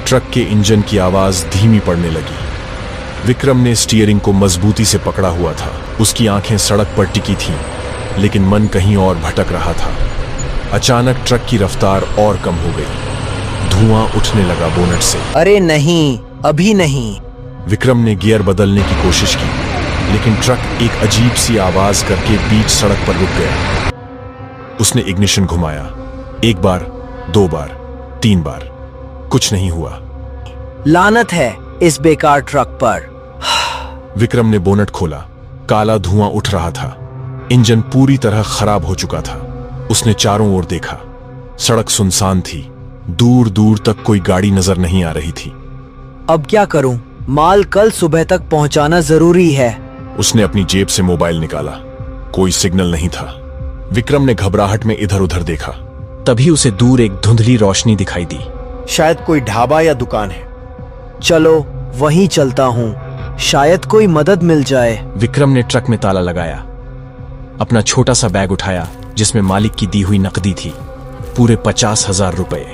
Truck के engine की आवाज धीमी पड़ने लगी। विक्रम ने स्टीयरिंग को मजबूती से पकड़ा हुआ था। उसकी आंखें सड़क पर टिकी थीं, लेकिन मन कहीं और भटक रहा था। अचानक ट्रक की रफ्तार और कम हो गई। धुआं उठने लगा बोनट से। अरे नहीं, अभी नहीं। विक्रम ने गियर बदलने की कोशिश की, लेकिन ट्रक एक अजीब सी आवाज करके बीच सड़क पर रुक गया। उसने इग्निशन घुमाया, 1 बार, 2 बार, 3 बार, कुछ नहीं हुआ। लानत है इस बेकार ट्रक पर। विक्रम ने बोनट खोला। काला धुआं उठ रहा था। इंजन पूरी तरह खराब हो चुका था। उसने चारों ओर देखा। सड़क सुनसान थी। दूर दूर तक कोई गाड़ी नजर नहीं आ रही थी। अब क्या करूं? माल कल सुबह तक पहुंचाना जरूरी है। उसने अपनी जेब से मोबाइल निकाला। कोई सिग्नल नहीं था। विक्रम ने घबराहट में इधर उधर देखा। तभी उसे दूर एक धुंधली रोशनी दिखाई दी। शायद कोई ढाबा या दुकान है। चलो वहीं चलता हूं, शायद कोई मदद मिल जाए। विक्रम ने ट्रक में ताला लगाया। अपना छोटा सा बैग उठाया, जिसमें मालिक की दी हुई नकदी थी, पूरे 50,000 रुपए।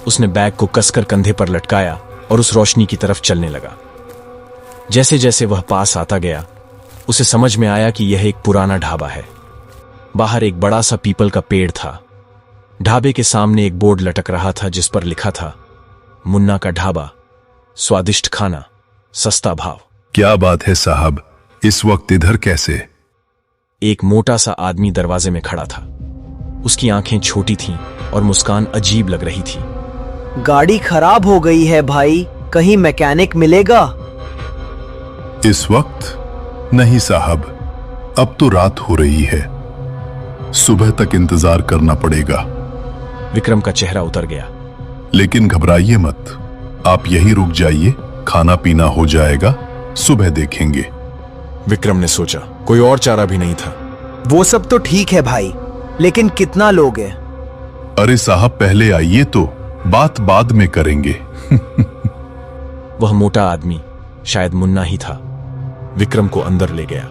उसने बैग को कसकर कंधे पर लटकाया और उस रोशनी की तरफ चलने लगा। जैसे जैसे वह पास आता गया, उसे समझ में आया कि यह एक पुराना ढाबा है। बाहर एक बड़ा सा पीपल का पेड़ था। ढाबे के सामने एक बोर्ड लटक रहा था जिस पर लिखा था, मुन्ना का ढाबा, स्वादिष्ट खाना, सस्ता भाव। क्या बात है साहब, इस वक्त इधर कैसे? एक मोटा सा आदमी दरवाजे में खड़ा था। उसकी आंखें छोटी थीं और मुस्कान अजीब लग रही थी। गाड़ी खराब हो गई है भाई, कहीं मैकेनिक मिलेगा? इस वक्त नहीं साहब, अब तो रात हो रही है, सुबह तक इंतजार करना पड़ेगा। विक्रम का चेहरा उतर गया। लेकिन घबराइए मत, आप यहीं रुक जाइए, खाना पीना हो जाएगा, सुबह देखेंगे। विक्रम ने सोचा, कोई और चारा भी नहीं था। वो सब तो ठीक है भाई, लेकिन कितना लोग हैं? अरे साहब पहले आइए तो बात बाद में करेंगे। वह मोटा आदमी शायद मुन्ना ही था। विक्रम को अंदर ले गया।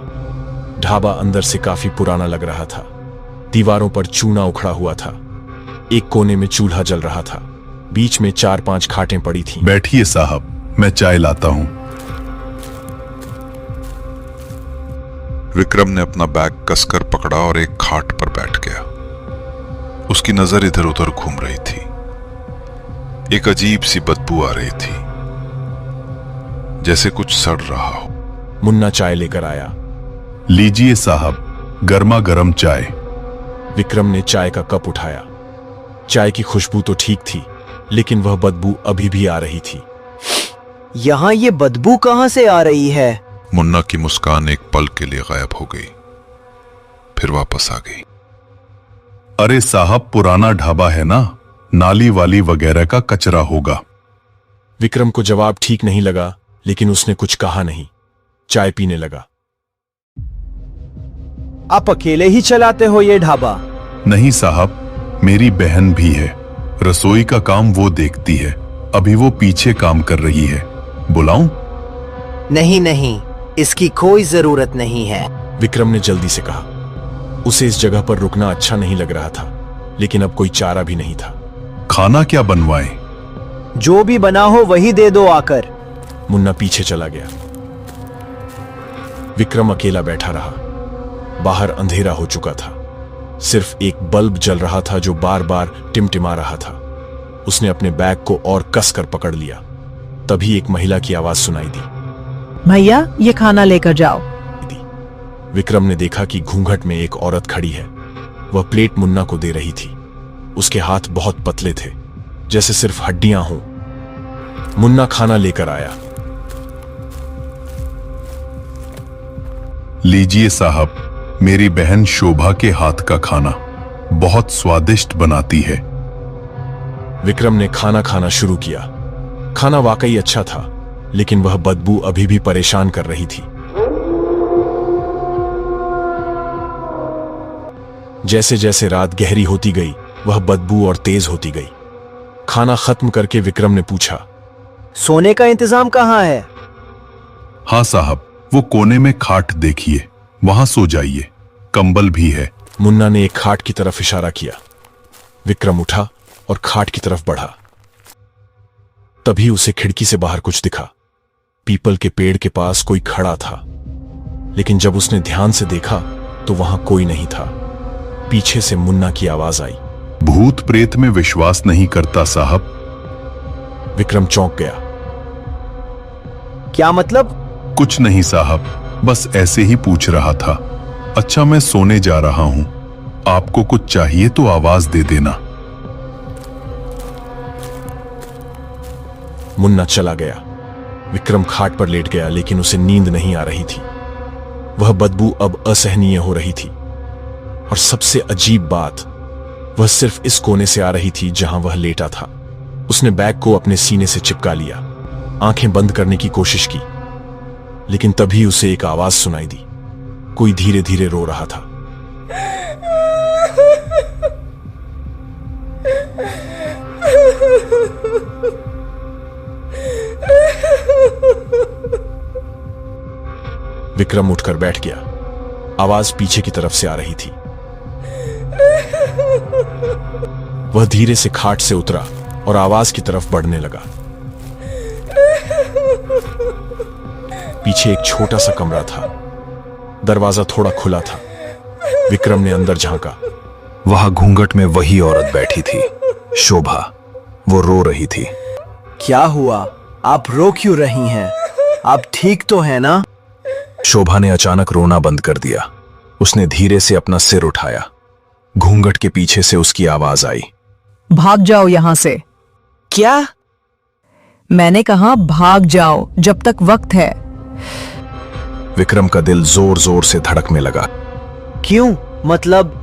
ढाबा अंदर से काफी पुराना लग रहा था। दीवारों पर चूना उखड़ा हुआ था। एक कोने में चूल्हा जल रहा था। बीच में 4-5 खाटें पड़ी थीं। बैठिए साहब, मैं चाय लाता हूं। विक्रम ने अपना बैग कसकर पकड़ा और एक खाट पर बैठ गया। उसकी नजर इधर उधर घूम रही थी। एक अजीब सी बदबू आ रही थी, जैसे कुछ सड़ रहा हो। मुन्ना चाय लेकर आया। लीजिए साहब, गर्मा गर्म चाय। विक्रम ने चाय का कप उठाया। चाय की खुशबू तो ठीक थी, लेकिन वह बदबू अभी भी आ रही थी। यहाँ ये बदबू कहाँ से आ रही है? मुन्ना की मुस्कान एक पल के लिए गायब हो गई, फिर वापस आ गई। अरे साहब, पुराना ढाबा है ना, नाली वाली वगैरह का कचरा होगा। विक्रम को जवाब ठीक नहीं लगा, लेकिन उसने कुछ कहा नहीं। चाय पीने लगा। आप अकेले ही चलाते हो ये ढाबा? नहीं साहब, मेरी बहन भी है। रसोई का काम वो देखती है। अभी वो पीछे काम कर रही है। बुलाऊं? नहीं नहीं, इसकी कोई जरूरत नहीं है। विक्रम ने जल्दी से कहा। उसे इस जगह पर रुकना अच्छा नहीं लग रहा था, लेकिन अब कोई चारा भी नहीं था। खाना क्या बनवाएं? जो भी बना हो वही दे दो आकर। मुन्ना पीछे चला गया। विक्रम अकेला बैठा रहा। बाहर अंधेरा हो चुका था। सिर्फ एक बल्ब जल रहा था जो बार बार टिमटिमा रहा था। उसने अपने बैग को और कसकर पकड़ लिया। तभी एक महिला की आवाज सुनाई दी। भैया, ये खाना लेकर जाओ। विक्रम ने देखा कि घूंघट में एक औरत खड़ी है। वह प्लेट मुन्ना को दे रही थी। उसके हाथ बहुत पतले थे, जैसे सिर्फ हड्डियां हों। मुन्ना खाना लेकर आया। लीजिए साहब, मेरी बहन शोभा के हाथ का खाना, बहुत स्वादिष्ट बनाती है। विक्रम ने खाना खाना शुरू किया। खाना वाकई अच्छा था, लेकिन वह बदबू अभी भी परेशान कर रही थी। जैसे जैसे रात गहरी होती गई, वह बदबू और तेज होती गई। खाना खत्म करके विक्रम ने पूछा, सोने का इंतजाम कहाँ है? हाँ साहब, वो कोने में खाट देखिए, वहां सो जाइए, कंबल भी है। मुन्ना ने एक खाट की तरफ इशारा किया। विक्रम उठा और खाट की तरफ बढ़ा। तभी उसे खिड़की से बाहर कुछ दिखा। पीपल के पेड़ के पास कोई खड़ा था, लेकिन जब उसने ध्यान से देखा तो वहां कोई नहीं था। पीछे से मुन्ना की आवाज आई, भूत प्रेत में विश्वास नहीं करता साहब। विक्रम चौंक गया। क्या मतलब? कुछ नहीं साहब, बस ऐसे ही पूछ रहा था। अच्छा, मैं सोने जा रहा हूं, आपको कुछ चाहिए तो आवाज दे देना। मुन्ना चला गया। विक्रम खाट पर लेट गया, लेकिन उसे नींद नहीं आ रही थी। वह बदबू अब असहनीय हो रही थी, और सबसे अजीब बात, वह सिर्फ इस कोने से आ रही थी जहां वह लेटा था। उसने बैग को अपने सीने से चिपका लिया, आंखें बंद करने की कोशिश की, लेकिन तभी उसे एक आवाज सुनाई दी। कोई धीरे धीरे रो रहा था। विक्रम उठकर बैठ गया। आवाज पीछे की तरफ से आ रही थी। वह धीरे से खाट से उतरा और आवाज की तरफ बढ़ने लगा। पीछे एक छोटा सा कमरा था। दरवाजा थोड़ा खुला था। विक्रम ने अंदर झांका। वहां घूंघट में वही औरत बैठी थी, शोभा। वो रो रही थी। क्या हुआ? आप रो क्यों रही हैं? आप ठीक तो हैं ना? शोभा ने अचानक रोना बंद कर दिया। उसने धीरे से अपना सिर उठाया। घूंघट के पीछे से उसकी आवाज आई, भाग जाओ यहां से। क्या? मैंने कहा भाग जाओ जब तक वक्त है। विक्रम का दिल जोर जोर से धड़कने लगा। क्यों? मतलब?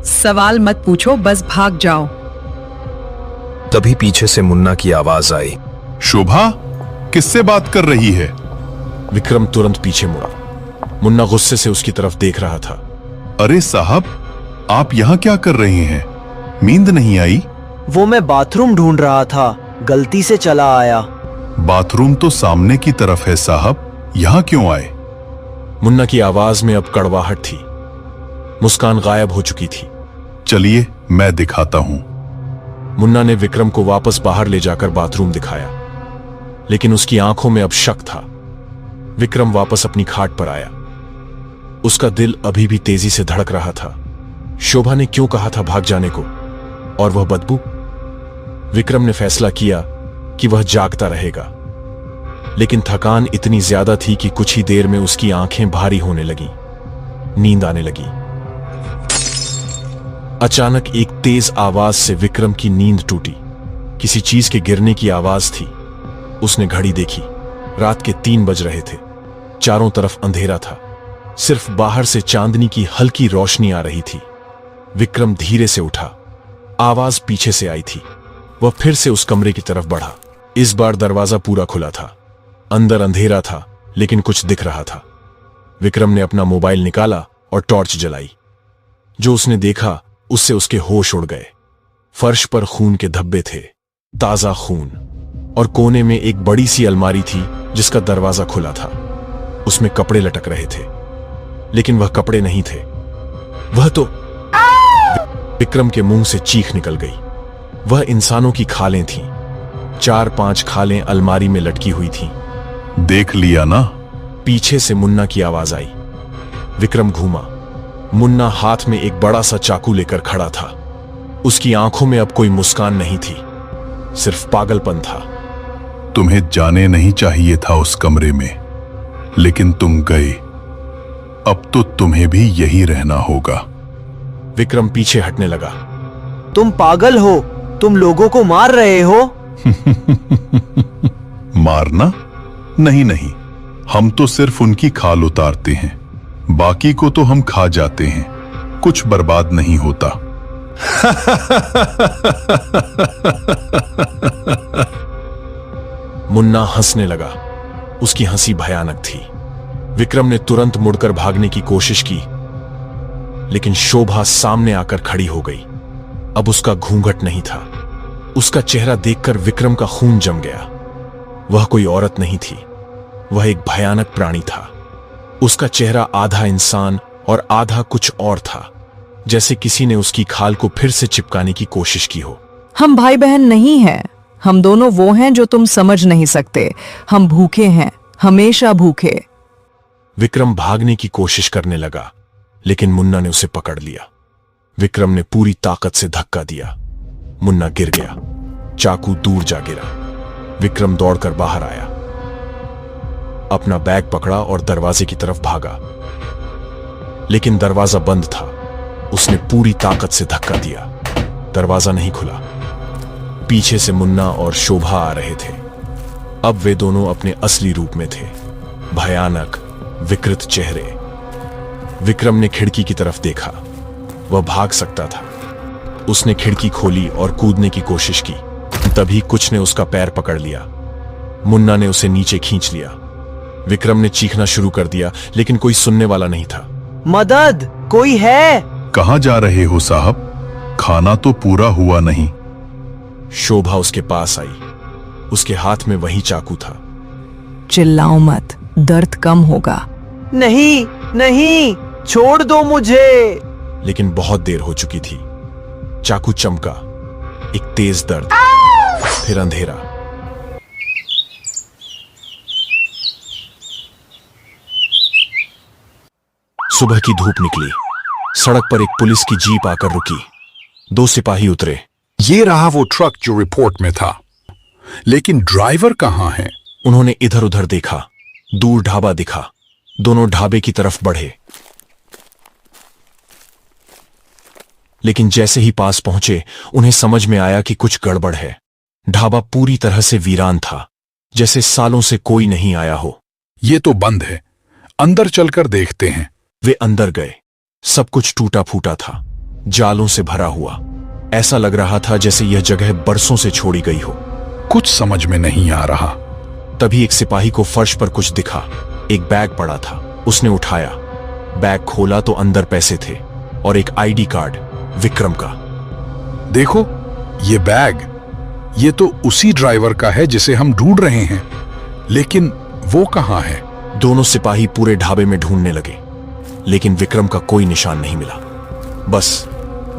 सवाल मत पूछो, बस भाग जाओ। तभी पीछे से मुन्ना की आवाज आई, शोभा, किससे बात कर रही है? विक्रम तुरंत पीछे मुड़ा। मुन्ना गुस्से से उसकी तरफ देख रहा था। अरे साहब, आप यहां क्या कर रहे हैं? नींद नहीं आई? वो मैं बाथरूम ढूंढ रहा था, गलती से चला आया। बाथरूम तो सामने की तरफ है साहब, यहां क्यों आए? मुन्ना की आवाज में अब कड़वाहट थी। मुस्कान गायब हो चुकी थी। चलिए मैं दिखाता हूं। मुन्ना ने विक्रम को वापस बाहर ले जाकर बाथरूम दिखाया, लेकिन उसकी आंखों में अब शक था। विक्रम वापस अपनी खाट पर आया। उसका दिल अभी भी तेजी से धड़क रहा था। शोभा ने क्यों कहा था भाग जाने को? और वह बदबू? विक्रम ने फैसला किया कि वह जागता रहेगा, लेकिन थकान इतनी ज्यादा थी कि कुछ ही देर में उसकी आंखें भारी होने लगीं, नींद आने लगी। अचानक एक तेज आवाज से विक्रम की नींद टूटी। किसी चीज के गिरने की आवाज थी। उसने घड़ी देखी। रात के 3 बज रहे थे। चारों तरफ अंधेरा था। सिर्फ बाहर से चांदनी की हल्की रोशनी आ रही थी। विक्रम धीरे से उठा। आवाज पीछे से आई थी। वह फिर से उस कमरे की तरफ बढ़ा। इस बार दरवाजा पूरा खुला था। अंदर अंधेरा था, लेकिन कुछ दिख रहा था। विक्रम ने अपना मोबाइल निकाला और टॉर्च जलाई। जो उसने देखा उससे उसके होश उड़ गए। फर्श पर खून के धब्बे थे, ताजा खून, और कोने में एक बड़ी सी अलमारी थी जिसका दरवाजा खुला था। उसमें कपड़े लटक रहे थे, लेकिन वह कपड़े नहीं थे। वह तो... विक्रम के मुंह से चीख निकल गई। वह इंसानों की खालें थीं। 4-5 खालें अलमारी में लटकी हुई थीं। देख लिया ना? पीछे से मुन्ना की आवाज आई। विक्रम घूमा। मुन्ना हाथ में एक बड़ा सा चाकू लेकर खड़ा था। उसकी आंखों में अब कोई मुस्कान नहीं थी, सिर्फ पागलपन था। तुम्हें जाने नहीं चाहिए था उस कमरे में, लेकिन तुम गए। अब तो तुम्हें भी यही रहना होगा। विक्रम पीछे हटने लगा। तुम पागल हो? तुम लोगों को मार रहे हो? मारना? नहीं नहीं, हम तो सिर्फ उनकी खाल उतारते हैं, बाकी को तो हम खा जाते हैं। कुछ बर्बाद नहीं होता। मुन्ना हंसने लगा। उसकी हंसी भयानक थी। विक्रम ने तुरंत मुड़कर भागने की कोशिश की, लेकिन शोभा सामने आकर खड़ी हो गई। अब उसका घूंघट नहीं था। उसका चेहरा देखकर विक्रम का खून जम गया। वह कोई औरत नहीं थी, वह एक भयानक प्राणी था। उसका चेहरा आधा इंसान और आधा कुछ और था, जैसे किसी ने उसकी खाल को फिर से चिपकाने की कोशिश की हो। हम भाई बहन नहीं हैं। हम दोनों वो हैं जो तुम समझ नहीं सकते। हम भूखे हैं, हमेशा भूखे। विक्रम भागने की कोशिश करने लगा, लेकिन मुन्ना ने उसे पकड़ लिया। विक्रम ने पूरी ताकत से धक्का दिया। मुन्ना गिर गया। चाकू दूर जा गिरा। विक्रम दौड़कर बाहर आया, अपना बैग पकड़ा और दरवाजे की तरफ भागा, लेकिन दरवाजा बंद था। उसने पूरी ताकत से धक्का दिया। दरवाजा नहीं खुला। पीछे से मुन्ना और शोभा आ रहे थे। अब वे दोनों अपने असली रूप में थे, भयानक, विकृत चेहरे। विक्रम ने खिड़की की तरफ देखा। वह भाग सकता था। उसने खिड़की खोली और कूदने की कोशिश की। तभी कुछ ने उसका पैर पकड़ लिया। मुन्ना ने उसे नीचे खींच लिया। विक्रम ने चीखना शुरू कर दिया, लेकिन कोई सुनने वाला नहीं था। मदद, कोई है? कहां जा रहे हो साहब? खाना तो पूरा हुआ नहीं। शोभा उसके पास आई। उसके हाथ में वही चाकू था। चिल्लाओ मत, दर्द कम होगा। नहीं नहीं, छोड़ दो मुझे। लेकिन बहुत देर हो चुकी थी। चाकू चमका। एक तेज दर्द, फिर अंधेरा। सुबह की धूप निकली। सड़क पर एक पुलिस की जीप आकर रुकी। 2 सिपाही उतरे। ये रहा वो ट्रक जो रिपोर्ट में था, लेकिन ड्राइवर कहां है? उन्होंने इधर उधर देखा। दूर ढाबा दिखा। दोनों ढाबे की तरफ बढ़े, लेकिन जैसे ही पास पहुंचे उन्हें समझ में आया कि कुछ गड़बड़ है। ढाबा पूरी तरह से वीरान था, जैसे सालों से कोई नहीं आया हो। ये तो बंद है, अंदर चलकर देखते हैं। वे अंदर गए। सब कुछ टूटा फूटा था, जालों से भरा हुआ। ऐसा लग रहा था जैसे यह जगह बरसों से छोड़ी गई हो। कुछ समझ में नहीं आ रहा। तभी एक सिपाही को फर्श पर कुछ दिखा। एक बैग पड़ा था। उसने उठाया। बैग खोला तो अंदर पैसे थे और एक आईडी कार्ड, विक्रम का। देखो, ये बैग, ये तो उसी ड्राइवर का है जिसे हम ढूंढ रहे हैं, लेकिन वो कहां है? दोनों सिपाही पूरे ढाबे में ढूंढने लगे, लेकिन विक्रम का कोई निशान नहीं मिला। बस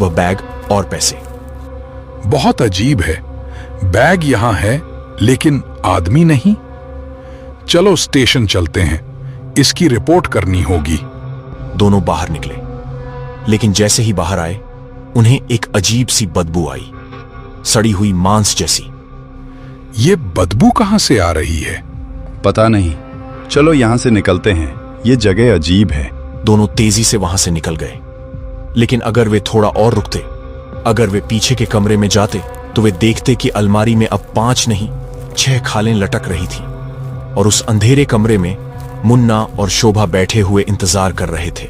वह बैग और पैसे। बहुत अजीब है, बैग यहां है लेकिन आदमी नहीं। चलो स्टेशन चलते हैं, इसकी रिपोर्ट करनी होगी। दोनों बाहर निकले, लेकिन जैसे ही बाहर आए उन्हें एक अजीब सी बदबू आई, सड़ी हुई मांस जैसी। ये बदबू कहां से आ रही है? पता नहीं, चलो यहां से निकलते हैं, ये जगह अजीब है। दोनों तेजी से वहां से निकल गए, लेकिन अगर वे थोड़ा और रुकते, अगर वे पीछे के कमरे में जाते, तो वे देखते कि अलमारी में अब 5 नहीं 6 खालें लटक रही थी, और उस अंधेरे कमरे में मुन्ना और शोभा बैठे हुए इंतजार कर रहे थे,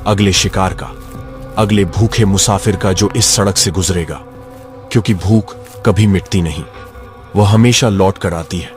अगले शिकार का, अगले भूखे मुसाफिर का जो इस सड़क से गुजरेगा। क्योंकि भूख कभी मिटती नहीं, वह हमेशा लौट कर आती है।